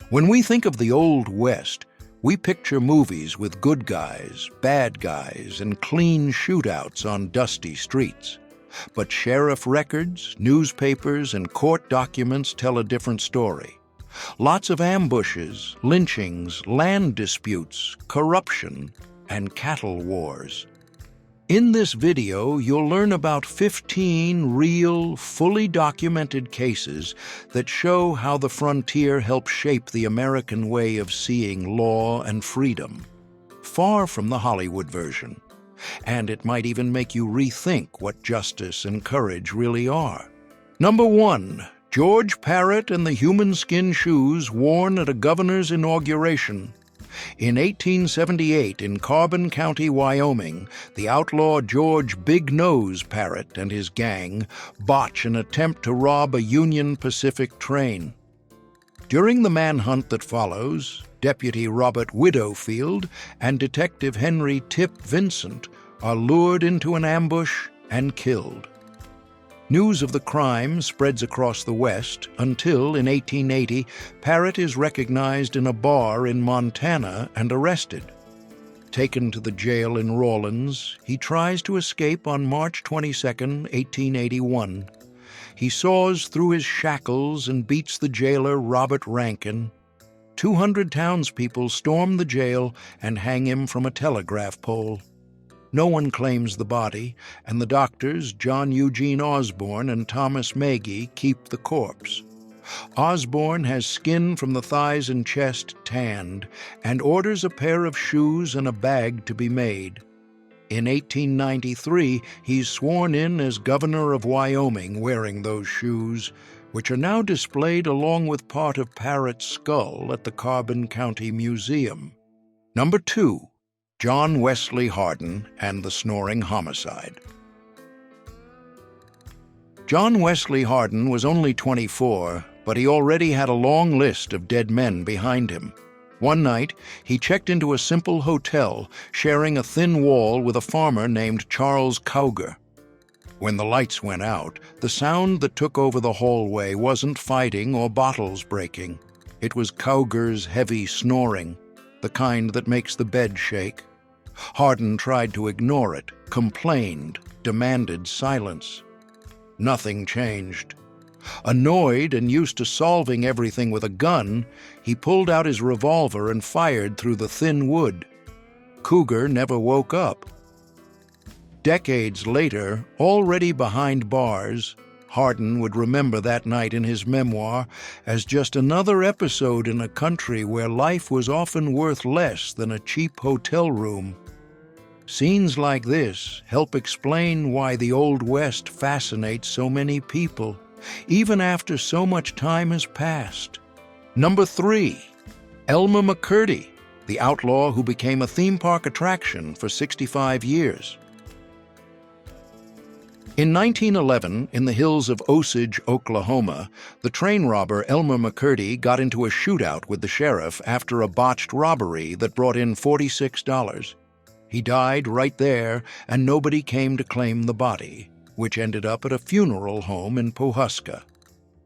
When we think of the Old West, we picture movies with good guys, bad guys, and clean shootouts on dusty streets. But sheriff records, newspapers, and court documents tell a different story. Lots of ambushes, lynchings, land disputes, corruption, and cattle wars. In this video, you'll learn about 15 real, fully documented cases that show how the frontier helped shape the American way of seeing law and freedom, far from the Hollywood version. And it might even make you rethink what justice and courage really are. Number 1. George Parrott and the human skin shoes worn at a governor's inauguration. In 1878, in Carbon County, Wyoming, the outlaw George Big Nose Parrott and his gang botch an attempt to rob a Union Pacific train. During the manhunt that follows, Deputy Robert Widowfield and Detective Henry Tip Vincent are lured into an ambush and killed. News of the crime spreads across the West until, in 1880, Parrott is recognized in a bar in Montana and arrested. Taken to the jail in Rawlins, he tries to escape on March 22, 1881. He saws through his shackles and beats the jailer Robert Rankin. 200 townspeople storm the jail and hang him from a telegraph pole. No one claims the body, and the doctors, John Eugene Osborne and Thomas Magee, keep the corpse. Osborne has skin from the thighs and chest tanned, and orders a pair of shoes and a bag to be made. In 1893, he's sworn in as governor of Wyoming wearing those shoes, which are now displayed along with part of Parrott's skull at the Carbon County Museum. Number 2. John Wesley Hardin and the Snoring Homicide. John Wesley Hardin was only 24, but he already had a long list of dead men behind him. One night, he checked into a simple hotel, sharing a thin wall with a farmer named Charles Cowger. When the lights went out, the sound that took over the hallway wasn't fighting or bottles breaking. It was Cowger's heavy snoring, the kind that makes the bed shake. Hardin tried to ignore it, complained, demanded silence. Nothing changed. Annoyed and used to solving everything with a gun, he pulled out his revolver and fired through the thin wood. Cougar never woke up. Decades later, already behind bars, Hardin would remember that night in his memoir as just another episode in a country where life was often worth less than a cheap hotel room. Scenes like this help explain why the Old West fascinates so many people, even after so much time has passed. Number 3. Elmer McCurdy, the outlaw who became a theme park attraction for 65 years. In 1911, in the hills of Osage, Oklahoma, the train robber Elmer McCurdy got into a shootout with the sheriff after a botched robbery that brought in $46. He died right there, and nobody came to claim the body, which ended up at a funeral home in Pawhuska.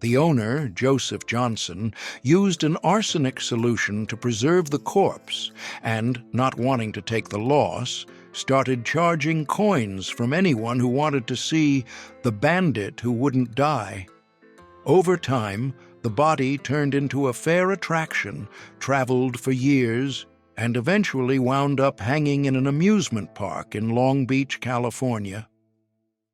The owner, Joseph Johnson, used an arsenic solution to preserve the corpse and, not wanting to take the loss, started charging coins from anyone who wanted to see the bandit who wouldn't die. Over time, the body turned into a fair attraction, traveled for years, and eventually wound up hanging in an amusement park in Long Beach, California.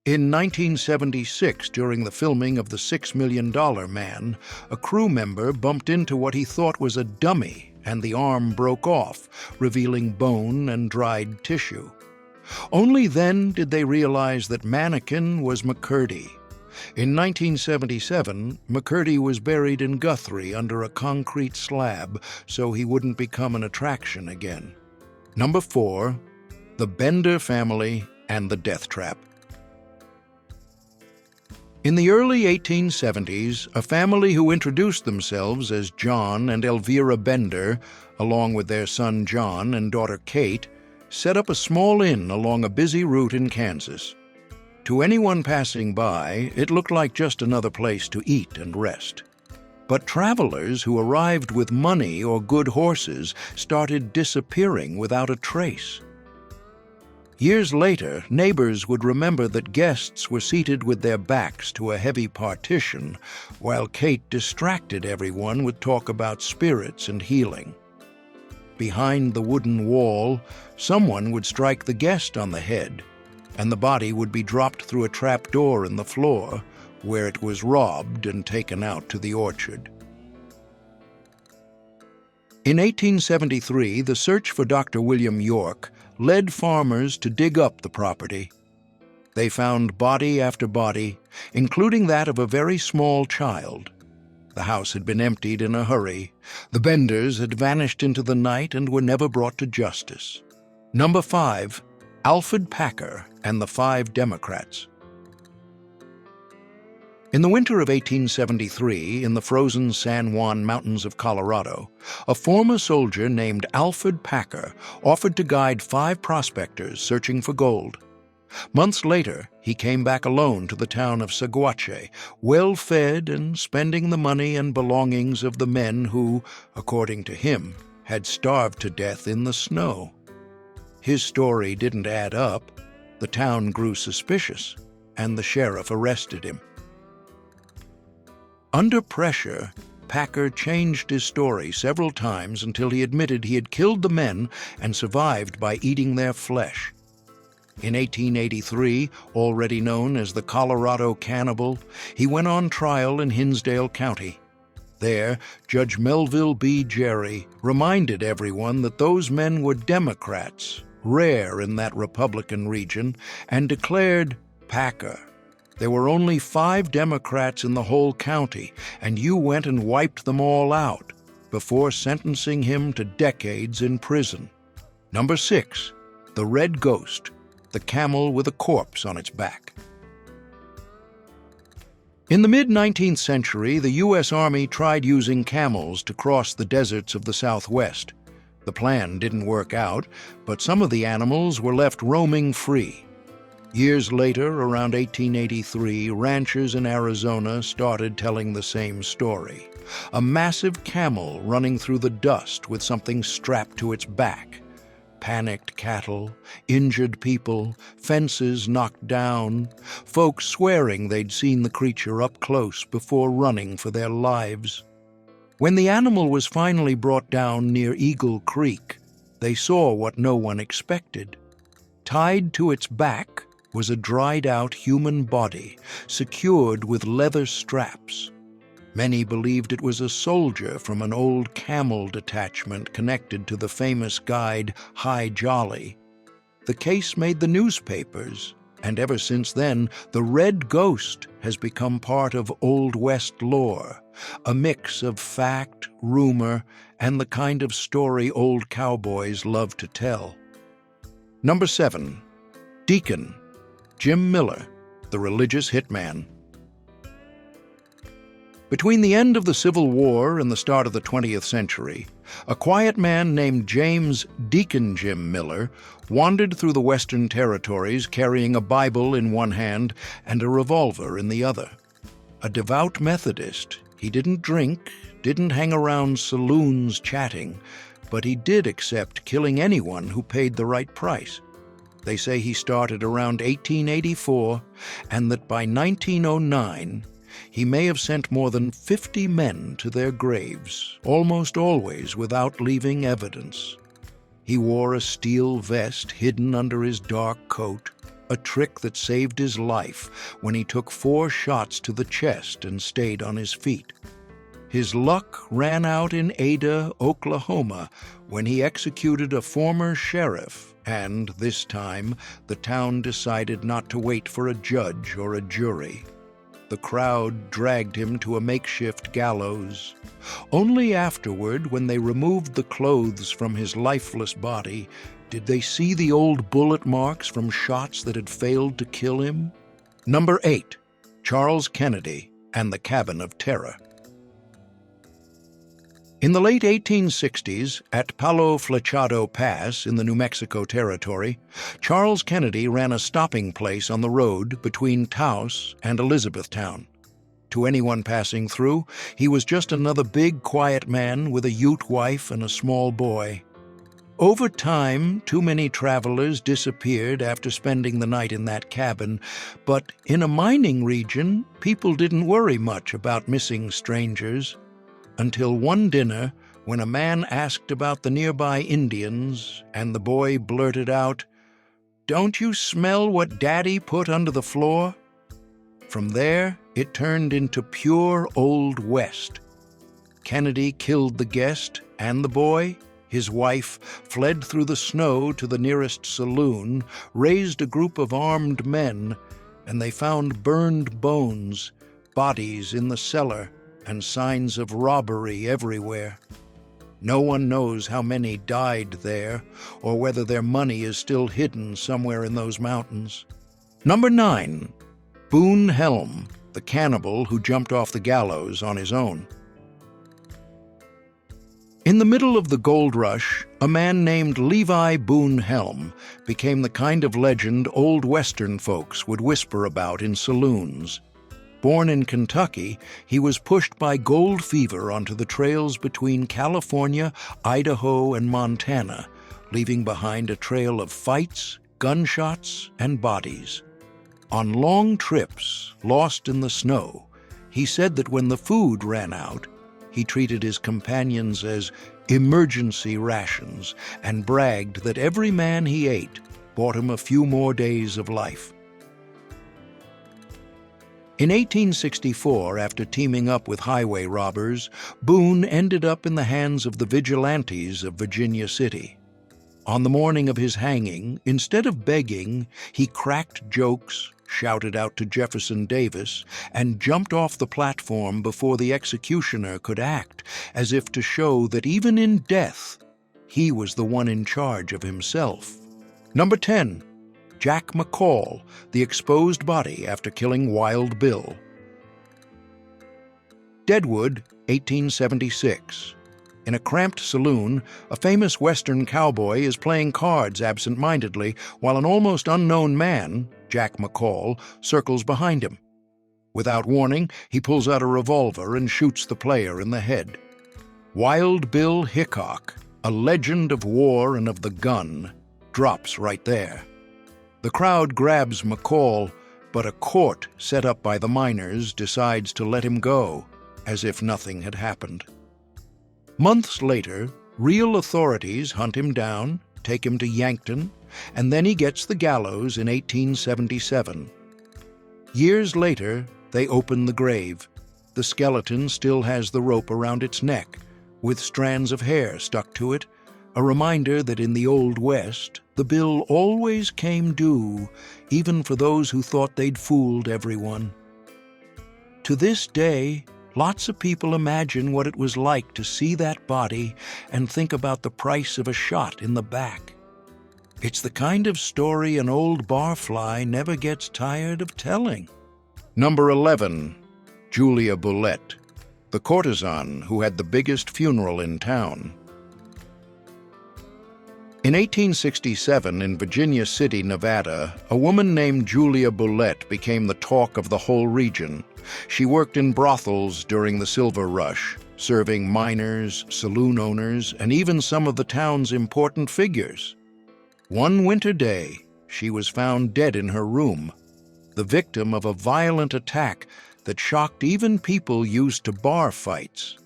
In 1976, during the filming of The $6 Million Man, a crew member bumped into what he thought was a dummy, and the arm broke off, revealing bone and dried tissue. Only then did they realize that mannequin was McCurdy. In 1977, McCurdy was buried in Guthrie under a concrete slab so he wouldn't become an attraction again. Number 4. The Bender Family and the Death Trap. In the early 1870s, a family who introduced themselves as John and Elvira Bender, along with their son John and daughter Kate, set up a small inn along a busy route in Kansas. To anyone passing by, it looked like just another place to eat and rest. But travelers who arrived with money or good horses started disappearing without a trace. Years later, neighbors would remember that guests were seated with their backs to a heavy partition, while Kate distracted everyone with talk about spirits and healing. Behind the wooden wall, someone would strike the guest on the head, and the body would be dropped through a trap door in the floor, where it was robbed and taken out to the orchard. In 1873, the search for Dr. William York led farmers to dig up the property. They found body after body, including that of a very small child. The house had been emptied in a hurry. The Benders had vanished into the night and were never brought to justice. Number 5, Alferd Packer and the 5 Democrats. In the winter of 1873, in the frozen San Juan Mountains of Colorado, a former soldier named Alferd Packer offered to guide 5 prospectors searching for gold. Months later, he came back alone to the town of Saguache, well-fed and spending the money and belongings of the men who, according to him, had starved to death in the snow. His story didn't add up. The town grew suspicious, and the sheriff arrested him. Under pressure, Packer changed his story several times until he admitted he had killed the men and survived by eating their flesh. In 1883, already known as the Colorado Cannibal, he went on trial in Hinsdale County. There, Judge Melville B. Jerry reminded everyone that those men were Democrats, rare in that Republican region, and declared, "Packer, there were only 5 Democrats in the whole county, and you went and wiped them all out," before sentencing him to decades in prison. Number 6, the Red Ghost, the camel with a corpse on its back. In the mid-19th century, the U.S. Army tried using camels to cross the deserts of the Southwest. The plan didn't work out, but some of the animals were left roaming free. Years later, around 1883, ranchers in Arizona started telling the same story. A massive camel running through the dust with something strapped to its back. Panicked cattle, injured people, fences knocked down, folks swearing they'd seen the creature up close before running for their lives. When the animal was finally brought down near Eagle Creek, they saw what no one expected. Tied to its back was a dried-out human body, secured with leather straps. Many believed it was a soldier from an old camel detachment connected to the famous guide High Jolly. The case made the newspapers, and ever since then, the Red Ghost has become part of Old West lore, a mix of fact, rumor, and the kind of story old cowboys love to tell. Number 7, Deacon, Jim Miller, the religious hitman. Between the end of the Civil War and the start of the 20th century, a quiet man named James Deacon Jim Miller wandered through the Western Territories carrying a Bible in one hand and a revolver in the other. A devout Methodist, he didn't drink, didn't hang around saloons chatting, but he did accept killing anyone who paid the right price. They say he started around 1884, and that by 1909, he may have sent more than 50 men to their graves, almost always without leaving evidence. He wore a steel vest hidden under his dark coat, a trick that saved his life when he took 4 shots to the chest and stayed on his feet. His luck ran out in Ada, Oklahoma, when he executed a former sheriff, and this time the town decided not to wait for a judge or a jury. The crowd dragged him to a makeshift gallows. Only afterward, when they removed the clothes from his lifeless body, did they see the old bullet marks from shots that had failed to kill him. Number 8, Charles Kennedy and the Cabin of Terror. In the late 1860s, at Palo Flechado Pass in the New Mexico Territory, Charles Kennedy ran a stopping place on the road between Taos and Elizabethtown. To anyone passing through, he was just another big, quiet man with a Ute wife and a small boy. Over time, too many travelers disappeared after spending the night in that cabin, but in a mining region, people didn't worry much about missing strangers. Until one dinner, when a man asked about the nearby Indians, and the boy blurted out, "Don't you smell what Daddy put under the floor?" From there, it turned into pure Old West. Kennedy killed the guest and the boy. His wife fled through the snow to the nearest saloon, raised a group of armed men, and they found burned bones, bodies in the cellar, and signs of robbery everywhere. No one knows how many died there, or whether their money is still hidden somewhere in those mountains. Number 9. Boone Helm, the cannibal who jumped off the gallows on his own. In the middle of the gold rush, a man named Levi Boone Helm became the kind of legend old Western folks would whisper about in saloons. Born in Kentucky, he was pushed by gold fever onto the trails between California, Idaho, and Montana, leaving behind a trail of fights, gunshots, and bodies. On long trips, lost in the snow, he said that when the food ran out, he treated his companions as emergency rations and bragged that every man he ate bought him a few more days of life. In 1864, after teaming up with highway robbers, Boone ended up in the hands of the vigilantes of Virginia City. On the morning of his hanging, instead of begging, he cracked jokes, shouted out to Jefferson Davis, and jumped off the platform before the executioner could act, as if to show that even in death, he was the one in charge of himself. Number 10. Jack McCall, the exposed body after killing Wild Bill. Deadwood, 1876. In a cramped saloon, a famous Western cowboy is playing cards absent-mindedly while an almost unknown man, Jack McCall, circles behind him. Without warning, he pulls out a revolver and shoots the player in the head. Wild Bill Hickok, a legend of war and of the gun, drops right there. The crowd grabs McCall, but a court set up by the miners decides to let him go, as if nothing had happened. Months later, real authorities hunt him down, take him to Yankton, and then he gets the gallows in 1877. Years later, they open the grave. The skeleton still has the rope around its neck, with strands of hair stuck to it, a reminder that in the Old West, the bill always came due, even for those who thought they'd fooled everyone. To this day, lots of people imagine what it was like to see that body and think about the price of a shot in the back. It's the kind of story an old barfly never gets tired of telling. Number 11. Julia Bulette, the courtesan who had the biggest funeral in town. In 1867, in Virginia City, Nevada, a woman named Julia Bulette became the talk of the whole region. She worked in brothels during the Silver Rush, serving miners, saloon owners, and even some of the town's important figures. One winter day, she was found dead in her room, the victim of a violent attack that shocked even people used to bar fights.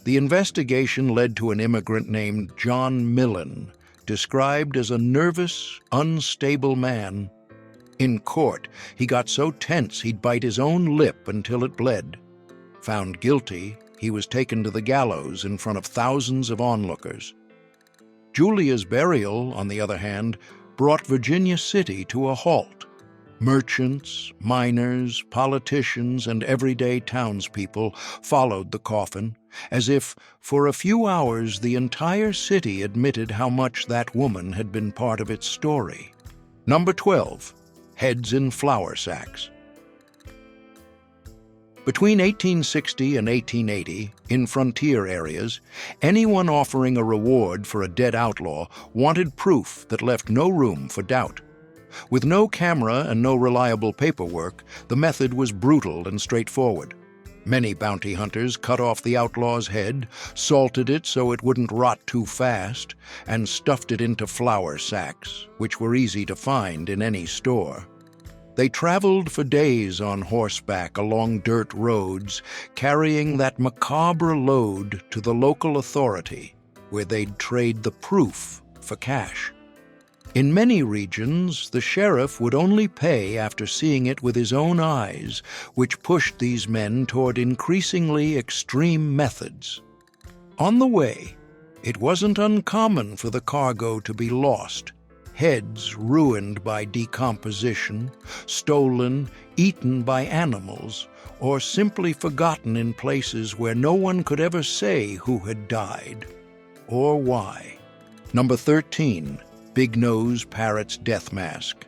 The investigation led to an immigrant named John Millen, described as a nervous, unstable man. In court, he got so tense he'd bite his own lip until it bled. Found guilty, he was taken to the gallows in front of thousands of onlookers. Julia's burial, on the other hand, brought Virginia City to a halt. Merchants, miners, politicians, and everyday townspeople followed the coffin, as if, for a few hours, the entire city admitted how much that woman had been part of its story. Number 12. Heads in flour sacks. Between 1860 and 1880, in frontier areas, anyone offering a reward for a dead outlaw wanted proof that left no room for doubt. With no camera and no reliable paperwork, the method was brutal and straightforward. Many bounty hunters cut off the outlaw's head, salted it so it wouldn't rot too fast, and stuffed it into flour sacks, which were easy to find in any store. They traveled for days on horseback along dirt roads, carrying that macabre load to the local authority, where they'd trade the proof for cash. In many regions, the sheriff would only pay after seeing it with his own eyes, which pushed these men toward increasingly extreme methods. On the way, it wasn't uncommon for the cargo to be lost, heads ruined by decomposition, stolen, eaten by animals, or simply forgotten in places where no one could ever say who had died or why. Number 13. Big Nose Parrott's Death Mask.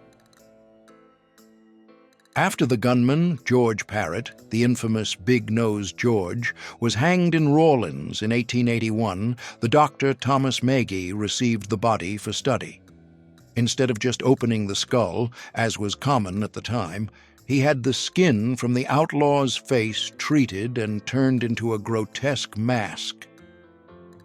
After the gunman, George Parrott, the infamous Big Nose George, was hanged in Rawlins in 1881, the doctor Thomas Magee received the body for study. Instead of just opening the skull, as was common at the time, he had the skin from the outlaw's face treated and turned into a grotesque mask.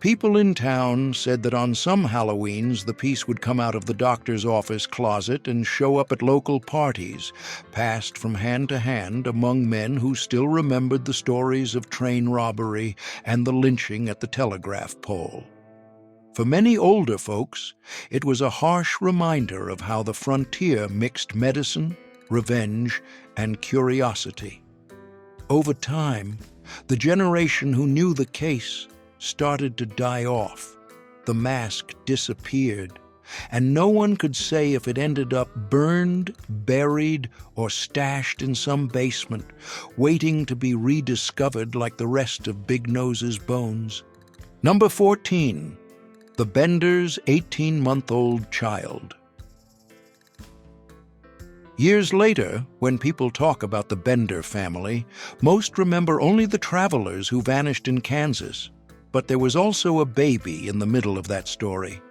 People in town said that on some Halloweens the piece would come out of the doctor's office closet and show up at local parties, passed from hand to hand among men who still remembered the stories of train robbery and the lynching at the telegraph pole. For many older folks, it was a harsh reminder of how the frontier mixed medicine, revenge, and curiosity. Over time, the generation who knew the case started to die off. The mask disappeared, and no one could say if it ended up burned, buried, or stashed in some basement, waiting to be rediscovered like the rest of Big Nose's bones. Number 14. The Bender's 18-month-old child. Years later, when people talk about the Bender family, most remember only the travelers who vanished in Kansas. But there was also a baby in the middle of that story.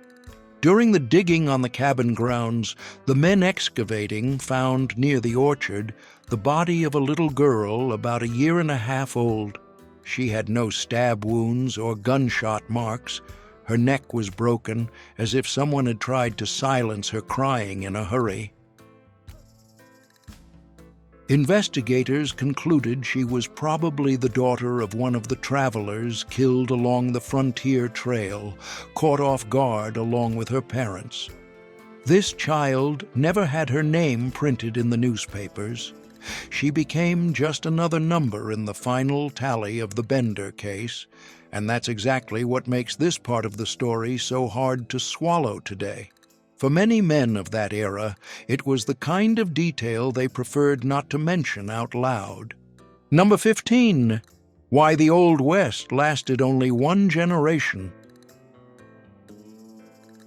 During the digging on the cabin grounds, the men excavating found near the orchard the body of a little girl about a year and a half old. She had no stab wounds or gunshot marks. Her neck was broken, as if someone had tried to silence her crying in a hurry. Investigators concluded she was probably the daughter of one of the travelers killed along the frontier trail, caught off guard along with her parents. This child never had her name printed in the newspapers. She became just another number in the final tally of the Bender case, and that's exactly what makes this part of the story so hard to swallow today. For many men of that era, it was the kind of detail they preferred not to mention out loud. Number 15. Why the Old West lasted only one generation.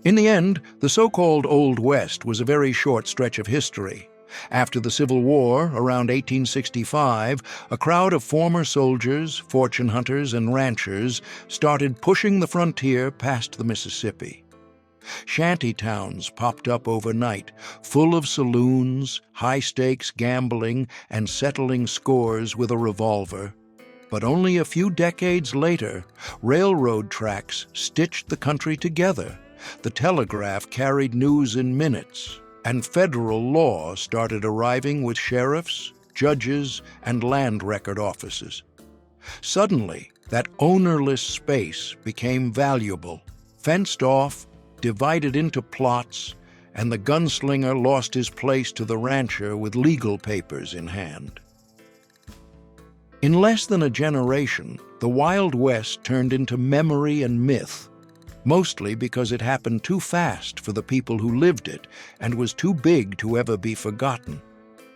In the end, the so-called Old West was a very short stretch of history. After the Civil War, around 1865, a crowd of former soldiers, fortune hunters, and ranchers started pushing the frontier past the Mississippi. Shanty towns popped up overnight, full of saloons, high-stakes gambling, and settling scores with a revolver. But only a few decades later, railroad tracks stitched the country together, the telegraph carried news in minutes, and federal law started arriving with sheriffs, judges, and land record offices. Suddenly, that ownerless space became valuable, fenced off, divided into plots, and the gunslinger lost his place to the rancher with legal papers in hand. In less than a generation, the Wild West turned into memory and myth, mostly because it happened too fast for the people who lived it and was too big to ever be forgotten.